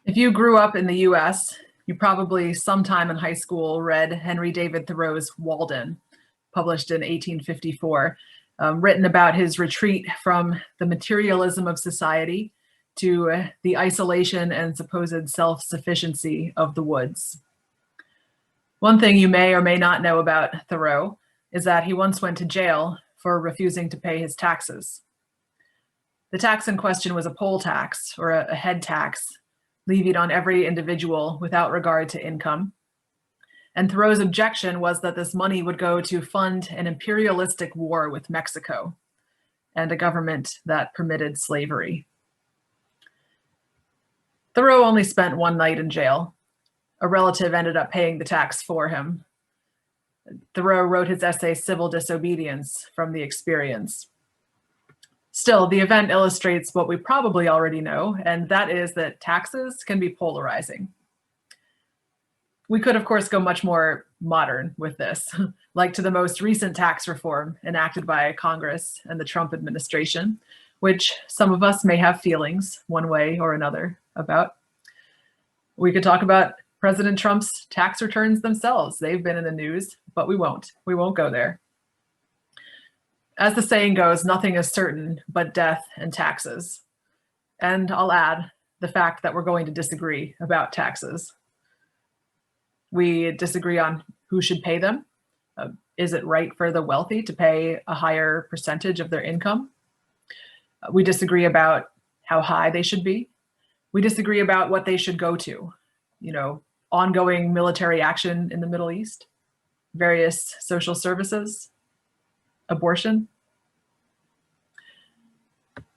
If you grew up in the US, you probably sometime in high school read Henry David Thoreau's Walden, published in 1854, written about his retreat from the materialism of society to the isolation and supposed self-sufficiency of the woods. One thing you may or may not know about Thoreau is that he once went to jail for refusing to pay his taxes. The tax in question was a poll tax, or a head tax, levied on every individual without regard to income. And Thoreau's objection was that this money would go to fund an imperialistic war with Mexico and a government that permitted slavery. Thoreau only spent one night in jail. A relative ended up paying the tax for him. Thoreau wrote his essay, Civil Disobedience, from the experience. Still, the event illustrates what we probably already know, and that is that taxes can be polarizing. We could, of course, go much more modern with this, like to the most recent tax reform enacted by Congress and the Trump administration, which some of us may have feelings one way or another about. We could talk about President Trump's tax returns themselves. They've been in the news, but we won't. We won't go there. As the saying goes, nothing is certain but death and taxes. And I'll add the fact that we're going to disagree about taxes. We disagree on who should pay them. Is it right for the wealthy to pay a higher percentage of their income? We disagree about how high they should be. We disagree about what they should go to. Ongoing military action in the Middle East, various social services, abortion.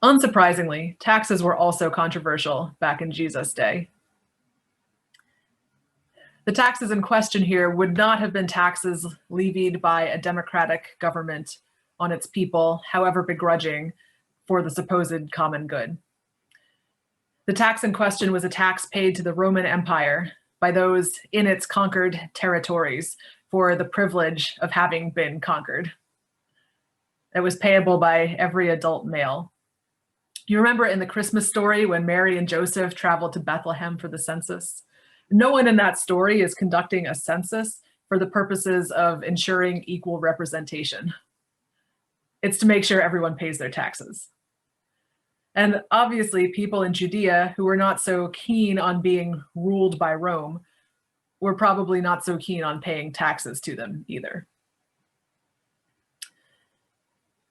Unsurprisingly, taxes were also controversial back in Jesus' day. The taxes in question here would not have been taxes levied by a democratic government on its people, however begrudging, for the supposed common good. The tax in question was a tax paid to the Roman Empire by those in its conquered territories for the privilege of having been conquered. It was payable by every adult male. You remember in the Christmas story when Mary and Joseph traveled to Bethlehem for the census? No one in that story is conducting a census for the purposes of ensuring equal representation. It's to make sure everyone pays their taxes. And obviously, people in Judea who were not so keen on being ruled by Rome were probably not so keen on paying taxes to them either.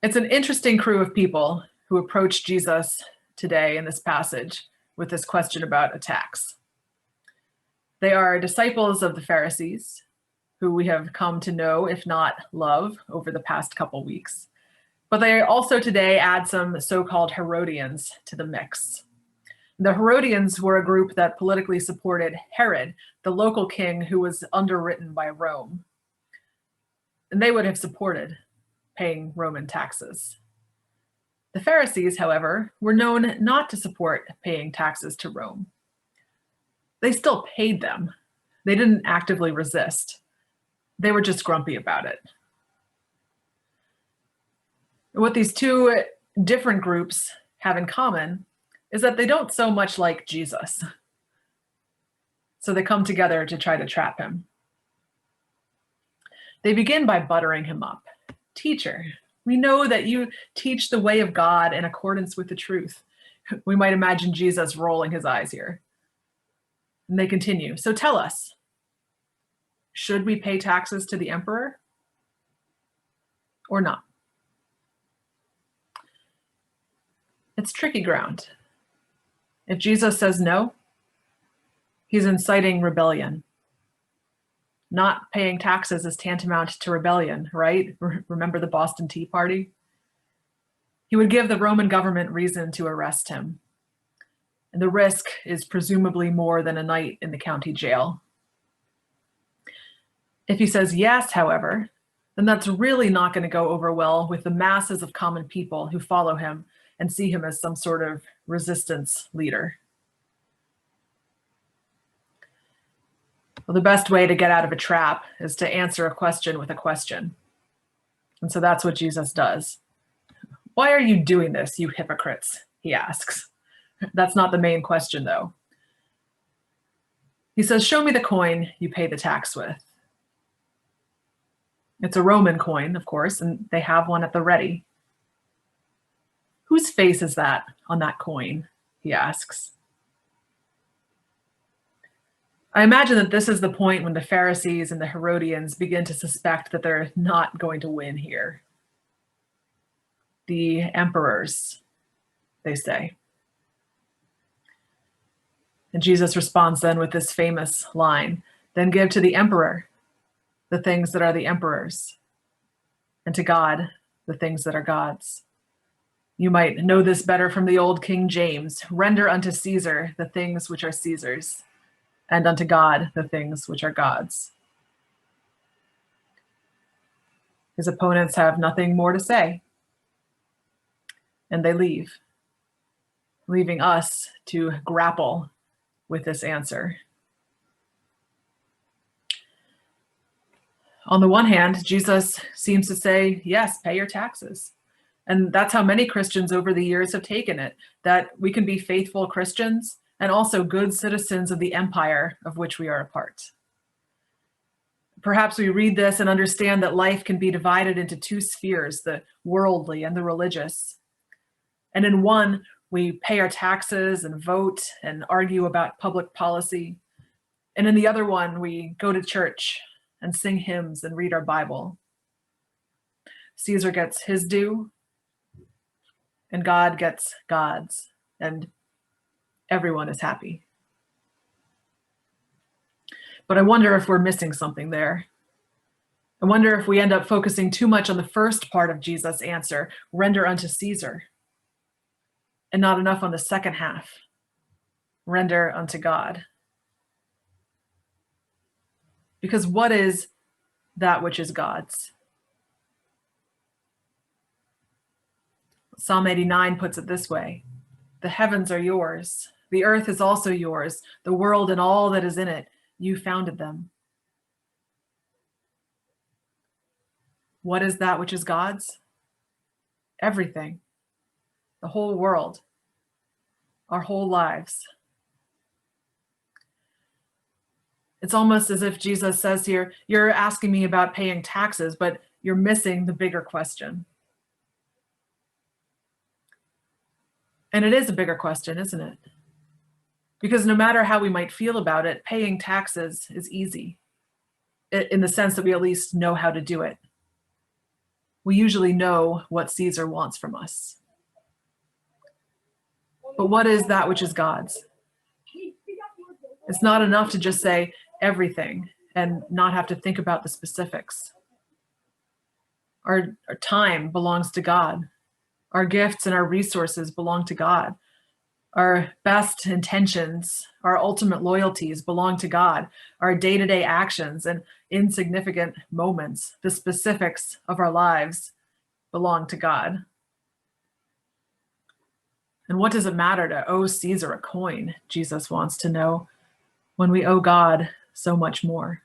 It's an interesting crew of people who approach Jesus today in this passage with this question about a tax. They are disciples of the Pharisees, who we have come to know, if not love, over the past couple weeks. But they also today add some so-called Herodians to the mix. The Herodians were a group that politically supported Herod, the local king who was underwritten by Rome. And they would have supported paying Roman taxes. The Pharisees, however, were known not to support paying taxes to Rome. They still paid them. They didn't actively resist. They were just grumpy about it. What these two different groups have in common is that they don't so much like Jesus. So they come together to try to trap him. They begin by buttering him up. Teacher, we know that you teach the way of God in accordance with the truth. We might imagine Jesus rolling his eyes here. And they continue. So tell us, should we pay taxes to the emperor or not? It's tricky ground. If Jesus says no, he's inciting rebellion. Not paying taxes is tantamount to rebellion, right? Remember the Boston Tea Party? He would give the Roman government reason to arrest him. And the risk is presumably more than a night in the county jail. If he says yes, however, then that's really not going to go over well with the masses of common people who follow him and see him as some sort of resistance leader. Well, the best way to get out of a trap is to answer a question with a question. And so that's what Jesus does. Why are you doing this, you hypocrites? He asks. That's not the main question, though. He says, "Show me the coin you pay the tax with." It's a Roman coin, of course, and they have one at the ready. "Whose face is that on that coin?" he asks. I imagine that this is the point when the Pharisees and the Herodians begin to suspect that they're not going to win here. "The emperors," they say. And Jesus responds then with this famous line, "Then give to the emperor the things that are the emperor's, and to God the things that are God's." You might know this better from the old King James: "Render unto Caesar the things which are Caesar's, and unto God the things which are God's." His opponents have nothing more to say, and they leave, leaving us to grapple with this answer. On the one hand, Jesus seems to say, yes, pay your taxes. And that's how many Christians over the years have taken it, that we can be faithful Christians and also good citizens of the empire of which we are a part. Perhaps we read this and understand that life can be divided into two spheres, the worldly and the religious. And in one, we pay our taxes and vote and argue about public policy. And in the other one, we go to church and sing hymns and read our Bible. Caesar gets his due, and God gets God's, and everyone is happy. But I wonder if we're missing something there. I wonder if we end up focusing too much on the first part of Jesus' answer, render unto Caesar, and not enough on the second half, render unto God. Because what is that which is God's? Psalm 89 puts it this way: "The heavens are yours, the earth is also yours, the world and all that is in it, you founded them." What is that which is God's? Everything, the whole world, our whole lives. It's almost as if Jesus says here, you're asking me about paying taxes, but you're missing the bigger question. And it is a bigger question, isn't it? Because no matter how we might feel about it, paying taxes is easy, in the sense that we at least know how to do it. We usually know what Caesar wants from us. But what is that which is God's? It's not enough to just say everything and not have to think about the specifics. Our time belongs to God. Our gifts and our resources belong to God. Our best intentions, our ultimate loyalties belong to God. Our day-to-day actions and insignificant moments, the specifics of our lives, belong to God. And what does it matter to owe Caesar a coin, Jesus wants to know, when we owe God so much more?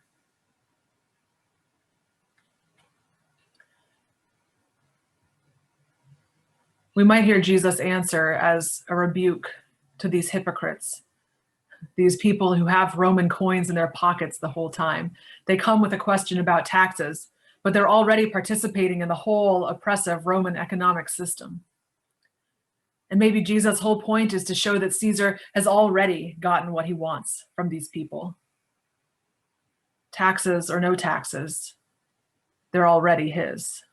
We might hear Jesus answer as a rebuke to these hypocrites, these people who have Roman coins in their pockets the whole time. They come with a question about taxes, but they're already participating in the whole oppressive Roman economic system. And maybe Jesus' whole point is to show that Caesar has already gotten what he wants from these people. Taxes or no taxes, they're already his.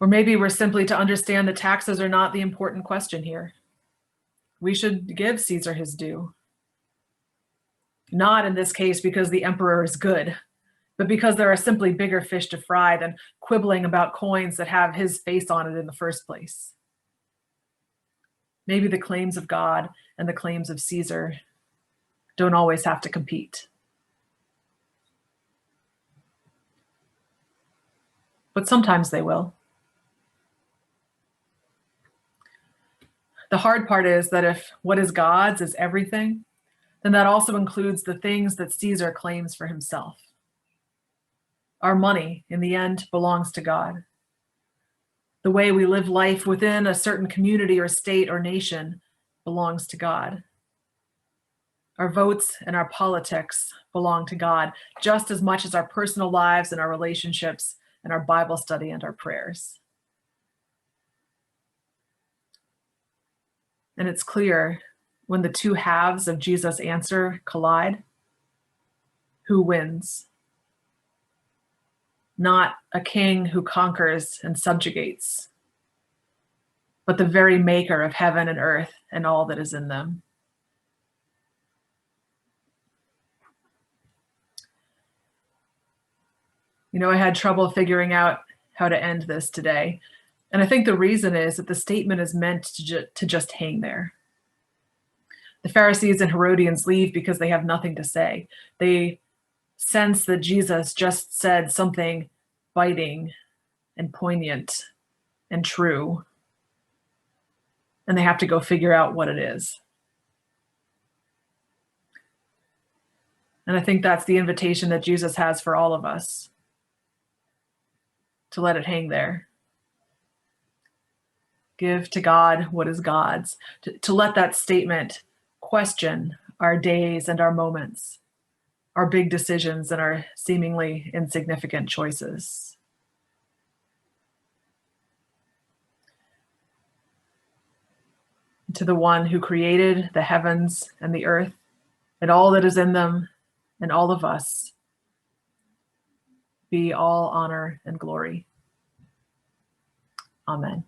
Or maybe we're simply to understand that taxes are not the important question here. We should give Caesar his due. Not in this case because the emperor is good, but because there are simply bigger fish to fry than quibbling about coins that have his face on it in the first place. Maybe the claims of God and the claims of Caesar don't always have to compete. But sometimes they will. The hard part is that if what is God's is everything, then that also includes the things that Caesar claims for himself. Our money, in the end, belongs to God. The way we live life within a certain community or state or nation belongs to God. Our votes and our politics belong to God just as much as our personal lives and our relationships and our Bible study and our prayers. And it's clear when the two halves of Jesus' answer collide, who wins? Not a king who conquers and subjugates, but the very maker of heaven and earth and all that is in them. I had trouble figuring out how to end this today. And I think the reason is that the statement is meant to just hang there. The Pharisees and Herodians leave because they have nothing to say. They sense that Jesus just said something biting and poignant and true, and they have to go figure out what it is. And I think that's the invitation that Jesus has for all of us, to let it hang there. Give to God what is God's, to let that statement question our days and our moments, our big decisions and our seemingly insignificant choices. To the one who created the heavens and the earth and all that is in them and all of us, be all honor and glory. Amen.